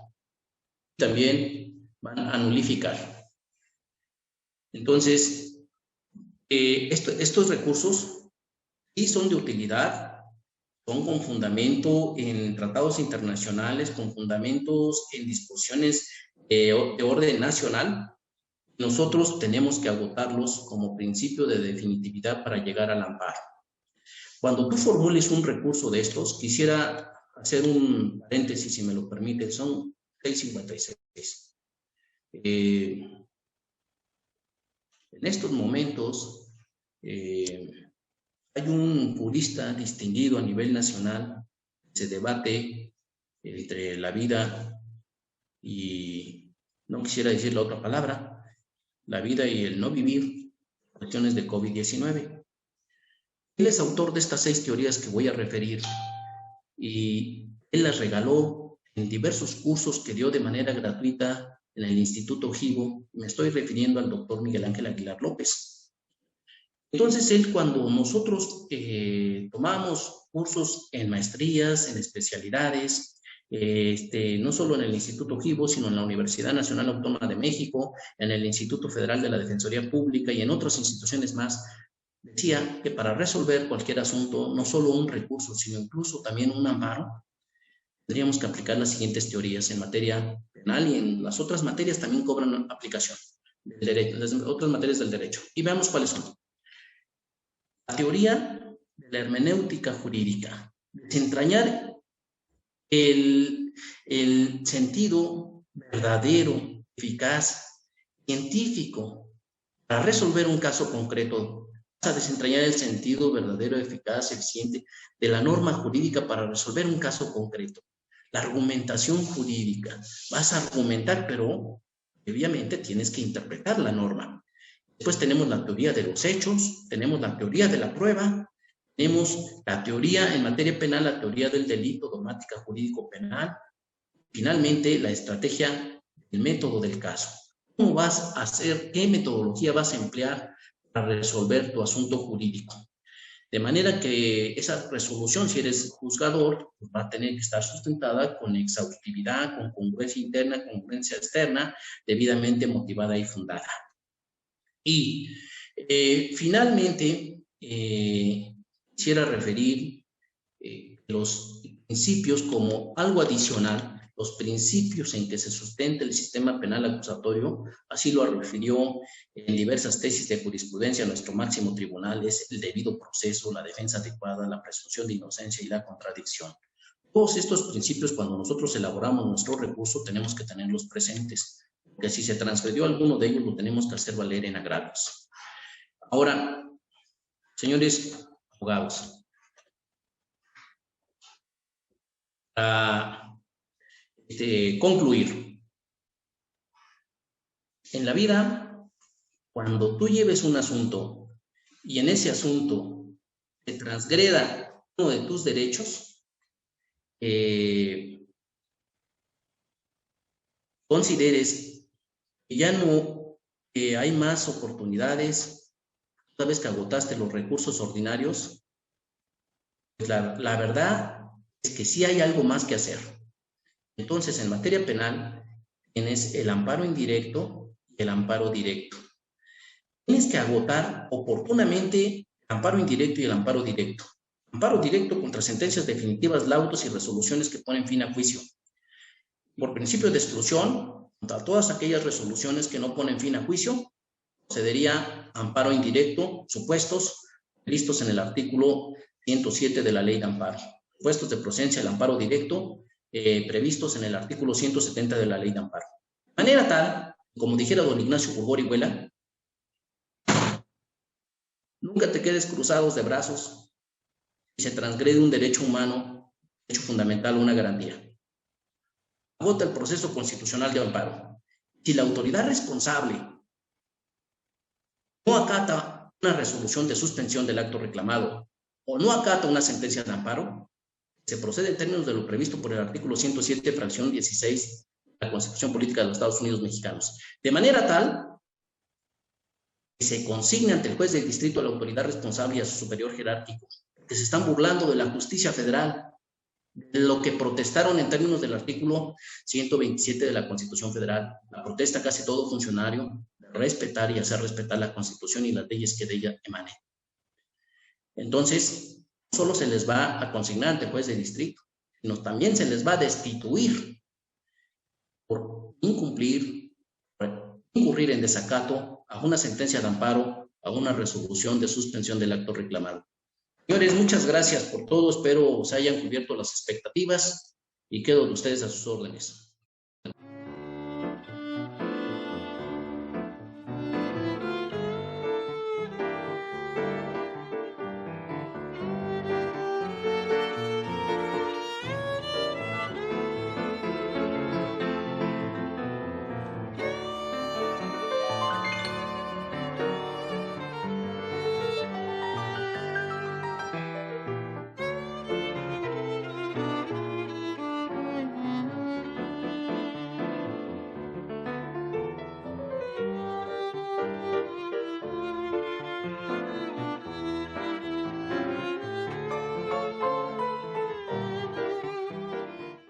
también van a nulificar. Entonces, estos recursos sí son de utilidad, son con fundamento en tratados internacionales, con fundamentos en disposiciones de orden nacional. Nosotros tenemos que agotarlos como principio de definitividad para llegar al amparo. Cuando tú formules un recurso de estos, quisiera hacer un paréntesis, si me lo permite, son 656. En estos momentos hay un jurista distinguido a nivel nacional, se debate entre la vida y, no quisiera decir la otra palabra, la vida y el no vivir, cuestiones de COVID-19. Él es autor de estas 6 teorías que voy a referir y él las regaló en diversos cursos que dio de manera gratuita en el Instituto Ojivo. Me estoy refiriendo al doctor Miguel Ángel Aguilar López. Entonces él, cuando nosotros tomamos cursos en maestrías, en especialidades, no solo en el Instituto Ojivo, sino en la Universidad Nacional Autónoma de México, en el Instituto Federal de la Defensoría Pública y en otras instituciones más, decía que para resolver cualquier asunto, no solo un recurso, sino incluso también un amparo, tendríamos que aplicar las siguientes teorías en materia penal y en las otras materias también cobran aplicación del derecho, las otras materias del derecho. Y veamos cuáles son. La teoría de la hermenéutica jurídica, desentrañar el sentido verdadero, eficaz, científico para resolver un caso concreto. Vas a desentrañar el sentido verdadero, eficaz, eficiente de la norma jurídica para resolver un caso concreto. La argumentación jurídica. Vas a argumentar, pero obviamente tienes que interpretar la norma. Después tenemos la teoría de los hechos, tenemos la teoría de la prueba, tenemos la teoría en materia penal, la teoría del delito, dogmática jurídico-penal. Finalmente, la estrategia, el método del caso. ¿Cómo vas a hacer, qué metodología vas a emplear para resolver tu asunto jurídico? De manera que esa resolución, si eres juzgador, pues va a tener que estar sustentada con exhaustividad, con congruencia interna, congruencia externa, debidamente motivada y fundada. Y finalmente, quisiera referir los principios como algo adicional, los principios en que se sustenta el sistema penal acusatorio, así lo refirió en diversas tesis de jurisprudencia nuestro máximo tribunal, es el debido proceso, la defensa adecuada, la presunción de inocencia y la contradicción. Todos estos principios, cuando nosotros elaboramos nuestro recurso, tenemos que tenerlos presentes, porque si se transgredió alguno de ellos, lo tenemos que hacer valer en agravios. Ahora, señores abogados, para concluir, en la vida, cuando tú lleves un asunto y en ese asunto se transgreda uno de tus derechos, consideres que ya no hay más oportunidades, una vez que agotaste los recursos ordinarios, pues la verdad es que sí hay algo más que hacer. Entonces, en materia penal, tienes el amparo indirecto y el amparo directo. Tienes que agotar oportunamente el amparo indirecto y el amparo directo. Amparo directo contra sentencias definitivas, laudos y resoluciones que ponen fin a juicio. Por principio de exclusión, contra todas aquellas resoluciones que no ponen fin a juicio, procedería amparo indirecto, supuestos listos en el artículo 107 de la Ley de Amparo. Supuestos de procedencia del amparo directo, previstos en el artículo 170 de la Ley de Amparo. De manera tal Como dijera don Ignacio Borbor y Huela, nunca te quedes cruzados de brazos si se transgrede un derecho humano, un derecho fundamental o una garantía. Agota el proceso constitucional de amparo. Si la autoridad responsable no acata una resolución de suspensión del acto reclamado o no acata una sentencia de amparo, se procede en términos de lo previsto por el artículo 107, fracción 16 de la Constitución Política de los Estados Unidos Mexicanos, de manera tal que se consigne ante el juez del distrito a la autoridad responsable y a su superior jerárquico, que se están burlando de la justicia federal, de lo que protestaron en términos del artículo 127 de la Constitución Federal. La protesta casi todo funcionario de respetar y hacer respetar la Constitución y las leyes que de ella emanen. Entonces, no solo se les va a consignar ante el juez de distrito, sino también se les va a destituir por incumplir, por incurrir en desacato a una sentencia de amparo, a una resolución de suspensión del acto reclamado. Señores, muchas gracias por todo. Espero se hayan cubierto las expectativas y quedo de ustedes a sus órdenes.